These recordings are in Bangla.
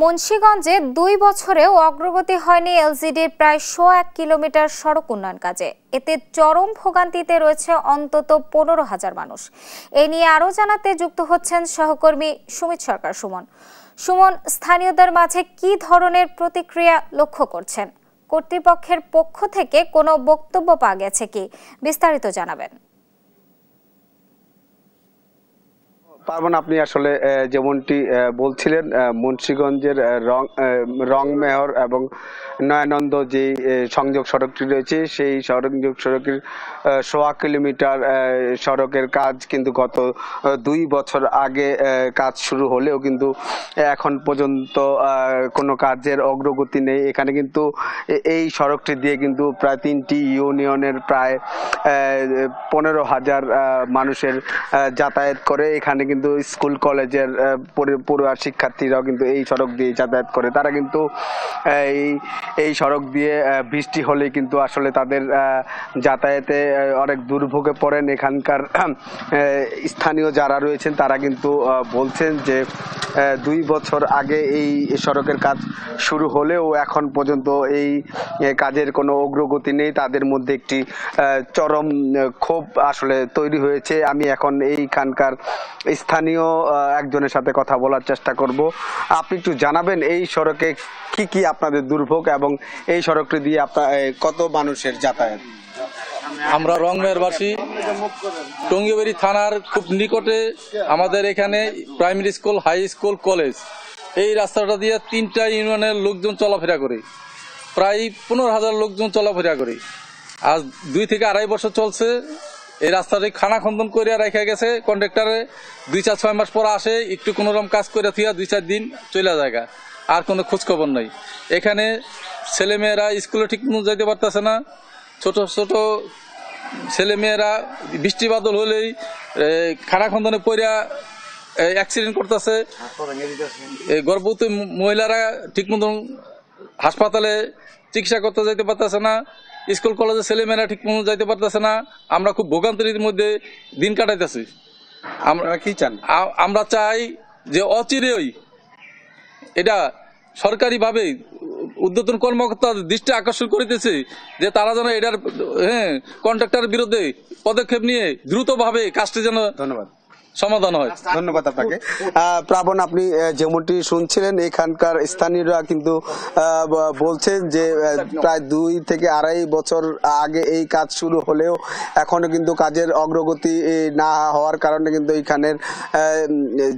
মুন্সিগঞ্জে ২ বছরেও অগ্রগতি হয়নি এলজিডির প্রায় ১০১ কিলোমিটার সড়ক উন্নয়ন কাজে। এতে চরম ভোগান্তিতে রয়েছে অন্তত ১৫,০০০ মানুষ। এ নিয়ে আরও জানাতে যুক্ত হচ্ছেন সহকর্মী সুমিত সরকার। সুমন, স্থানীয়দের মাঝে কি ধরনের প্রতিক্রিয়া লক্ষ্য করছেন? কর্তৃপক্ষের পক্ষ থেকে কোনো বক্তব্য পাওয়া গেছে কি? বিস্তারিত জানাবেন। পার্বণ, আপনি আসলে যেমনটি বলছিলেন, মুন্সিগঞ্জের রংমেহর এবং নয়ানন্দ যে সংযোগ সড়কটি রয়েছে, সেই সংযোগ সড়কের ১০০ কিলোমিটার সড়কের কাজ কিন্তু গত ২ বছর আগে কাজ শুরু হলেও কিন্তু এখন পর্যন্ত কোনো কাজের অগ্রগতি নেই। এখানে কিন্তু এই সড়কটি দিয়ে কিন্তু প্রায় ৩টি ইউনিয়নের প্রায় ১৫,০০০ মানুষের যাতায়াত করে। এখানে কিন্তু স্কুল কলেজের পড়ুয়া শিক্ষার্থীরাও কিন্তু এই সড়ক দিয়ে যাতায়াত করে। তারা কিন্তু এই সড়ক দিয়ে বৃষ্টি হলে কিন্তু আসলে তাদের যাতায়াতে অনেক দুর্ভোগে পড়েন। এখানকার স্থানীয় যারা রয়েছেন তারা কিন্তু বলছেন যে ২ বছর আগে এই সড়কের কাজ শুরু হলেও এখন পর্যন্ত এই কাজের কোনো অগ্রগতি নেই। তাদের মধ্যে একটি চরম ক্ষোভ আসলে তৈরি হয়েছে। আমি এখন এইখানকার স্থানীয় একজনের সাথে কথা বলার চেষ্টা করব। আপনি একটু জানাবেন এই সড়কে কি কি আপনাদের দুর্ভোগ এবং এই সড়কটি দিয়ে কত মানুষের যাতায়াত? আমরা রংমেহরবাসী, টঙ্গিবাড়ি থানার খুব নিকটে আমাদের এখানে primary school, high school, college. এই রাস্তাটা দিয়ে ৩টা ইউনিয়নের লোকজন চলাফেরা করে, প্রায় ১৫,০০০ লোকজন চলাফেরা করে। আজ ২ থেকে আড়াই বছর চলছে। এই রাস্তাটি খানা খন্দন করে রেখে গেছে কন্ট্রাক্টরে। ২-৪-৬ মাস পর আসে, একটু কোনোরকম কাজ করে থিয়া ২-৪ দিন চলে যায়, আর কোনো খোঁজখবর নাই। এখানে ছেলেমেয়েরা স্কুলে ঠিক মতো যাইতে পারতেছে না। ছোট ছোট ছেলেমেয়েরা বৃষ্টি বাদল হলেই খানা খন্দনে পড়িয়া অ্যাক্সিডেন্ট করতেছে। গর্ভবতী মহিলারা ঠিক মতন হাসপাতালে চিকিৎসা করতে যাইতে পারতেছে না। স্কুল কলেজের ছেলেমেয়েরা ঠিক মতো যাইতে পারতেছে না। আমরা খুব ভোগান্তির মধ্যে দিন কাটাইতেছি। আমরা কি চান? আমরা চাই যে অচিরেই এটা সরকারিভাবে উদ্বোধন কর্মকর্তা দৃষ্টি আকর্ষণ করিতেছে যে তারা যেন এটার কন্ট্রাক্টরের বিরুদ্ধে পদক্ষেপ নিয়ে দ্রুতভাবে কাজটি যেন সমাধান হয়। ধন্যবাদ আপনাকে। প্রাবণ, আপনি যেমনটি শুনছিলেন, এখানকার স্থানীয়রা কিন্তু বলছেন যে প্রায় ২ থেকে আড়াই বছর আগে এই কাজ শুরু হলেও এখনো কিন্তু কাজের অগ্রগতি না হওয়ার কারণে কিন্তু এখানের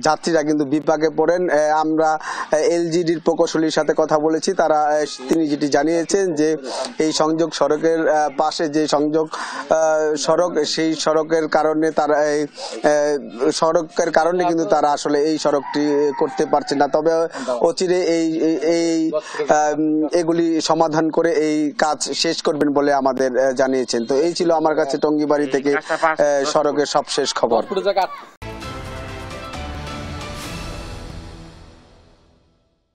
যাত্রীরা কিন্তু বিপাকে পড়েন। আমরা এলজিডির প্রকৌশলীর সাথে কথা বলেছি। তিনি যেটি জানিয়েছেন যে এই সংযোগ সড়কের পাশে যে সংযোগ সড়ক, সেই সড়কের কারণে তারা কিন্তু তারা আসলে এই সড়কটি করতে পারছে না। তবে অচিরে এগুলি সমাধান করে এই কাজ শেষ করবেন বলে আমাদের জানিয়েছেন। তো এই ছিল আমার কাছে টঙ্গিবাড়ি থেকে সড়কের সবশেষ খবর।